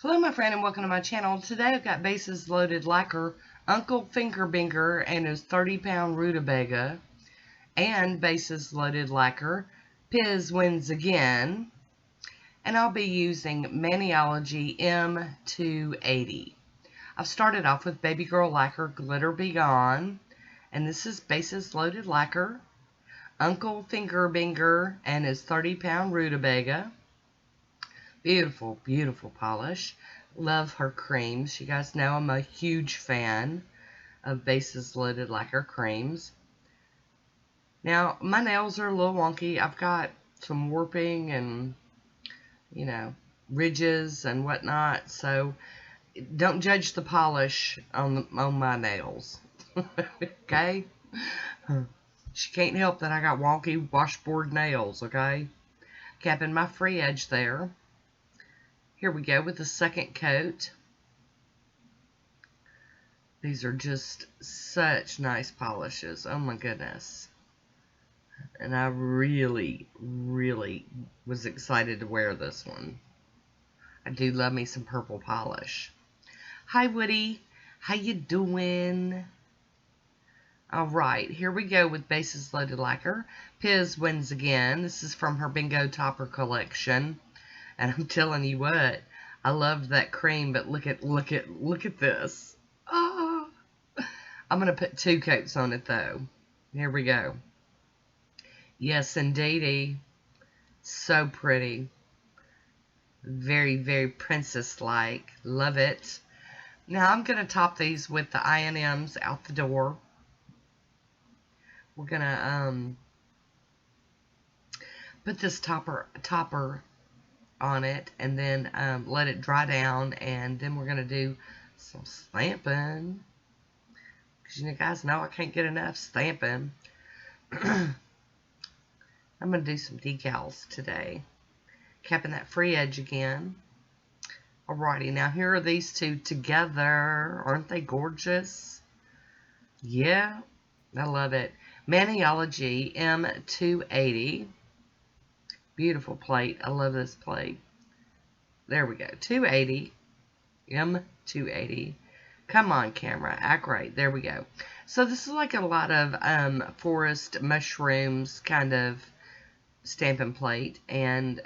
Hello my friend and welcome to my channel. Today I've got bases loaded lacquer, Uncle Fingerbinger and his 30-pound Rutabaga, and bases loaded lacquer, Peeleze wins again, and I'll be using Maniology M280. I've started off with Baby Girl Lacquer Glitter Be Gone, and this is bases loaded lacquer, Uncle Fingerbinger and his 30-pound Rutabaga. Beautiful, beautiful polish. Love her creams. You guys know I'm a huge fan of bases loaded lacquer creams. Now, my nails are a little wonky. I've got some warping and, ridges and whatnot. So, don't judge the polish on my nails. Okay? She can't help that I got wonky washboard nails, okay? Capping my free edge there. Here we go with the second coat. These are just such nice polishes. Oh my goodness. And I really, really was excited to wear this one. I do love me some purple polish. Hi Woody. How you doing? Alright, here we go with bases loaded lacquer. Peeleze wins again. This is from her Bingo Topper collection. And I'm telling you what, I loved that cream, but look at this. Oh, I'm gonna put 2 coats on it though. Here we go. Yes, indeedy. So pretty. Very, very princess-like. Love it. Now I'm gonna top these with the I&Ms out the door. We're gonna put this topper on it and then let it dry down, and then we're gonna do some stamping because you guys know I can't get enough stamping. I'm gonna do some decals today, capping that free edge again. Alrighty, now here are these two together. Aren't they gorgeous? Yeah, I love it. Maniology M280. Beautiful plate. I love this plate. There we go. 280. M280. Come on, camera. Act right. There we go. So this is like a lot of forest mushrooms kind of stamping plate. And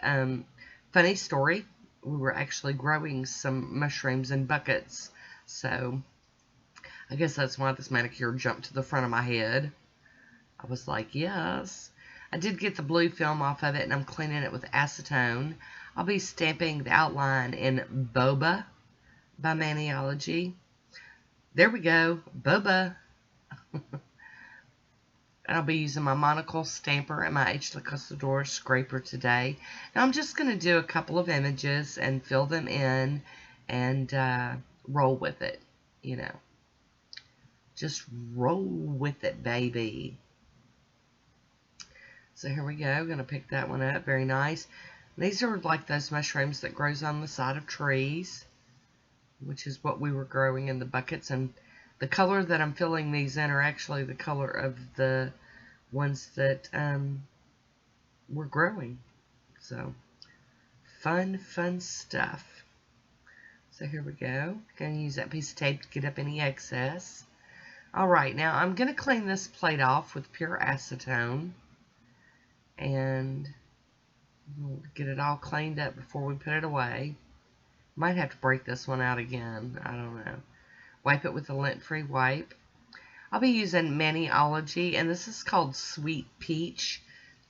funny story, we were actually growing some mushrooms in buckets. So I guess that's why this manicure jumped to the front of my head. I was like, yes. I did get the blue film off of it, and I'm cleaning it with acetone. I'll be stamping the outline in Boba by Maniology. There we go, Boba. And I'll be using my monocle stamper and my H. Conquistador scraper today. Now I'm just going to do a couple of images and fill them in and roll with it, Just roll with it, baby. So here we go. Going to pick that one up. Very nice. These are like those mushrooms that grows on the side of trees, which is what we were growing in the buckets. And the color that I'm filling these in are actually the color of the ones that we're growing. So fun stuff. So here we go. Going to use that piece of tape to get up any excess. Alright, now I'm going to clean this plate off with pure acetone. And we'll get it all cleaned up before we put it away. Might have to break this one out again. I don't know. Wipe it with a lint-free wipe. I'll be using Maniology, and this is called Sweet Peach.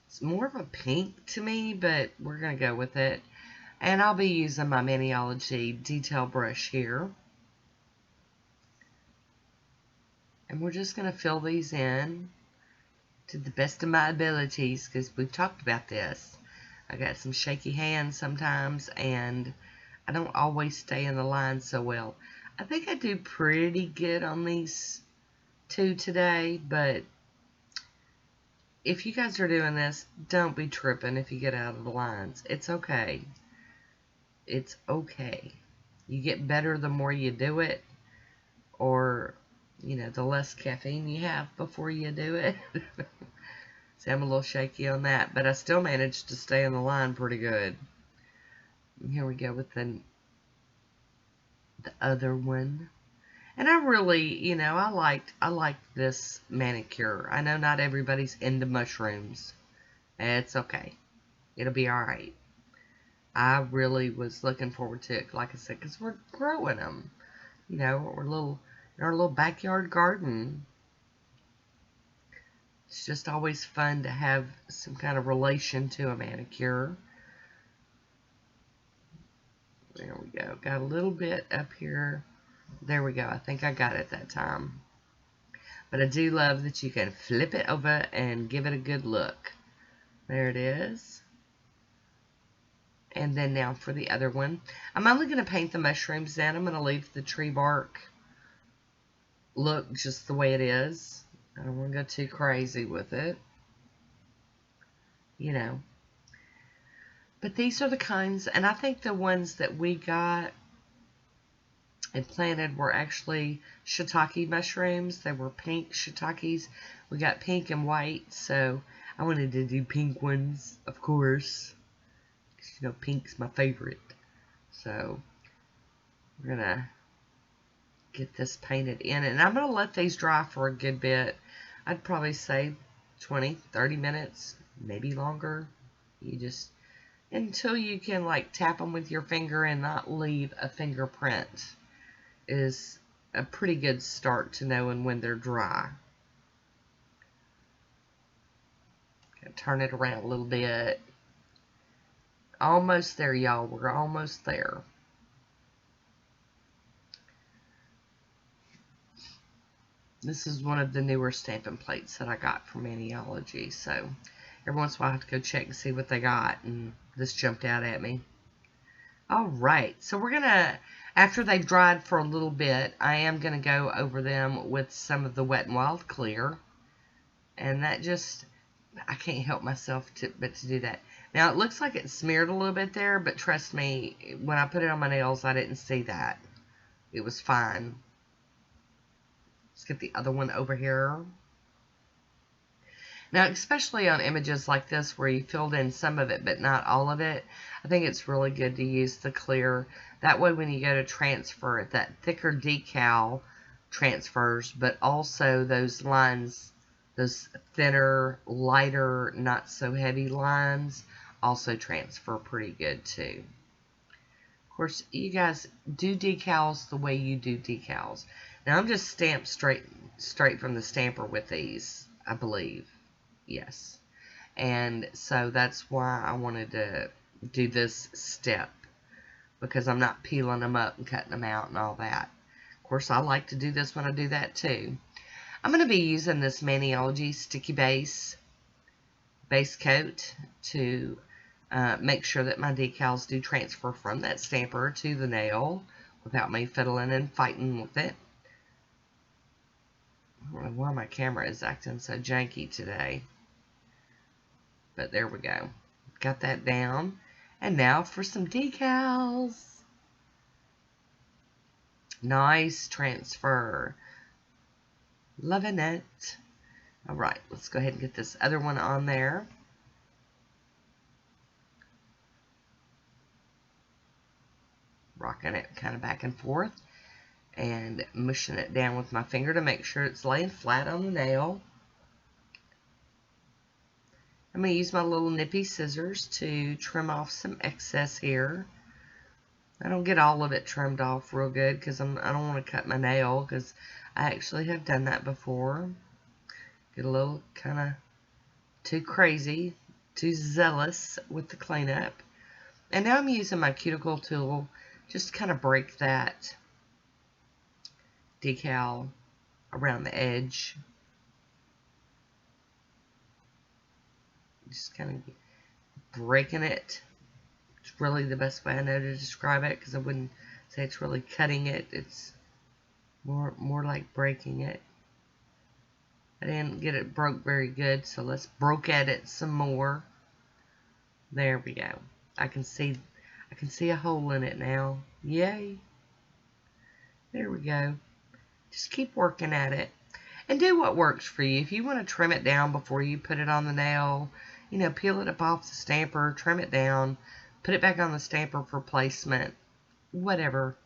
It's more of a pink to me, but we're going to go with it. And I'll be using my Maniology detail brush here. And we're just going to fill these in to the best of my abilities, because we've talked about this. I got some shaky hands sometimes, and I don't always stay in the line so well. I think I do pretty good on these two today, but if you guys are doing this, don't be tripping if you get out of the lines. It's okay. It's okay. You get better the more you do it, or the less caffeine you have before you do it. See, I'm a little shaky on that, but I still managed to stay on the line pretty good. And here we go with the the other one. And I really, you know, I liked this manicure. I know not everybody's into mushrooms. It's okay. It'll be alright. I really was looking forward to it, like I said, because we're growing them. You know, we're in our little backyard garden. It's just always fun to have some kind of relation to a manicure. There we go. Got a little bit up here. There we go. I think I got it that time. But I do love that you can flip it over and give it a good look. There it is. And then now for the other one. I'm only going to paint the mushrooms in. I'm going to leave the tree bark look just the way it is. I don't want to go too crazy with it. You know. But these are the kinds, and I think the ones that we got and planted were actually shiitake mushrooms. They were pink shiitakes. We got pink and white, so I wanted to do pink ones, of course. Because, you know, pink's my favorite. So, we're going to get this painted in. And I'm going to let these dry for a good bit. I'd probably say 20, 30 minutes, maybe longer. You just, until you can, like, tap them with your finger and not leave a fingerprint is a pretty good start to knowing when they're dry. Turn it around a little bit. Almost there, y'all. We're almost there. This is one of the newer stamping plates that I got from Maniology. So every once in a while I have to go check and see what they got. And this jumped out at me. Alright, so we're going to, after they've dried for a little bit, I am going to go over them with some of the Wet n Wild Clear. And that just, I can't help myself but to do that. Now, it looks like it smeared a little bit there, but trust me, when I put it on my nails, I didn't see that. It was fine. Let's get the other one over here. Now, especially on images like this where you filled in some of it but not all of it, I think it's really good to use the clear. That way when you go to transfer it, that thicker decal transfers, but also those lines, those thinner, lighter, not so heavy lines also transfer pretty good too. Of course, you guys do decals the way you do decals. Now, I'm just stamped straight from the stamper with these, I believe. Yes. And so that's why I wanted to do this step, because I'm not peeling them up and cutting them out and all that. Of course, I like to do this when I do that too. I'm going to be using this Maniology Sticky Base coat to make sure that my decals do transfer from that stamper to the nail without me fiddling and fighting with it. I don't know why my camera is acting so janky today. But there we go. Got that down. And now for some decals. Nice transfer. Loving it. Alright, let's go ahead and get this other one on there. Rocking it kind of back and forth. And mushing it down with my finger to make sure it's laying flat on the nail. I'm going to use my little nippy scissors to trim off some excess here. I don't get all of it trimmed off real good because I don't want to cut my nail, because I actually have done that before. Get a little kind of too crazy, too zealous with the cleanup. And now I'm using my cuticle tool just to kind of break that decal around the edge. Just kind of breaking it. It's really the best way I know to describe it, because I wouldn't say it's really cutting it. It's more like breaking it. I didn't get it broke very good, so let's broke at it some more. There we go. I can see a hole in it now. Yay. There we go. Just keep working at it. And do what works for you. If you want to trim it down before you put it on the nail, you know, peel it up off the stamper, trim it down, put it back on the stamper for placement, whatever.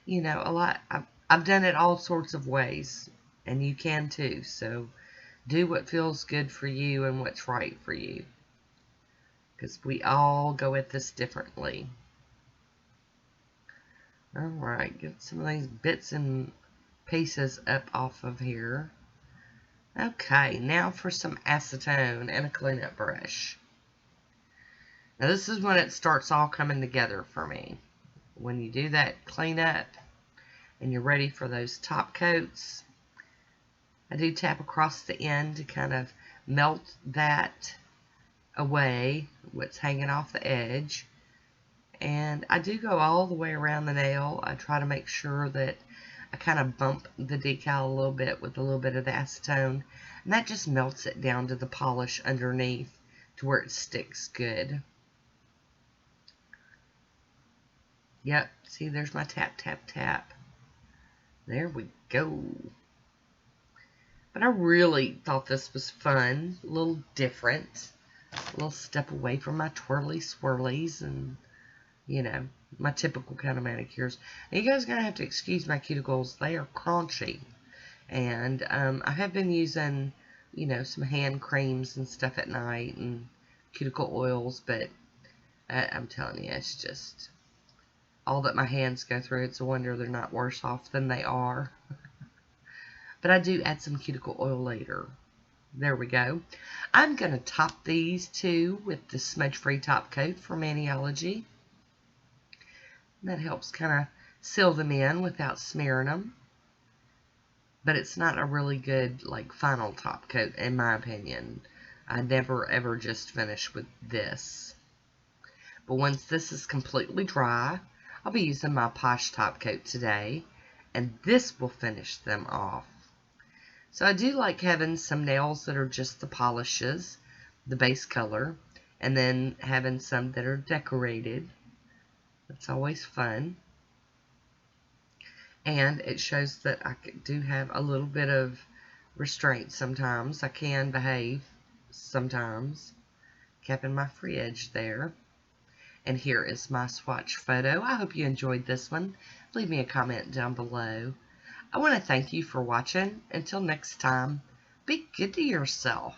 you know, a lot. I've done it all sorts of ways, and you can too. So do what feels good for you and what's right for you, because we all go at this differently. Alright, get some of these bits and pieces up off of here. Okay, now for some acetone and a cleanup brush. Now this is when it starts all coming together for me. When you do that cleanup and you're ready for those top coats, I do tap across the end to kind of melt that away, what's hanging off the edge. And I do go all the way around the nail. I try to make sure that I kind of bump the decal a little bit with a little bit of the acetone, and that just melts it down to the polish underneath to where it sticks good. Yep, see, there's my tap, tap, tap. There we go. But I really thought this was fun, a little different, a little step away from my twirly swirlies and, you know, my typical kind of manicures. Now, you guys are going to have to excuse my cuticles. They are crunchy. And I have been using, you know, some hand creams and stuff at night and cuticle oils, but I'm telling you, it's just all that my hands go through. It's a wonder they're not worse off than they are. But I do add some cuticle oil later. There we go. I'm going to top these two with the smudge-free top coat for Maniology. That helps kind of seal them in without smearing them. But it's not a really good, like, final top coat, in my opinion. I never, ever just finish with this. But once this is completely dry, I'll be using my Poshe top coat today. And this will finish them off. So I do like having some nails that are just the polishes, the base color, and then having some that are decorated. That's always fun. And it shows that I do have a little bit of restraint sometimes. I can behave sometimes. Capping my free edge there. And here is my swatch photo. I hope you enjoyed this one. Leave me a comment down below. I want to thank you for watching. Until next time, be good to yourself.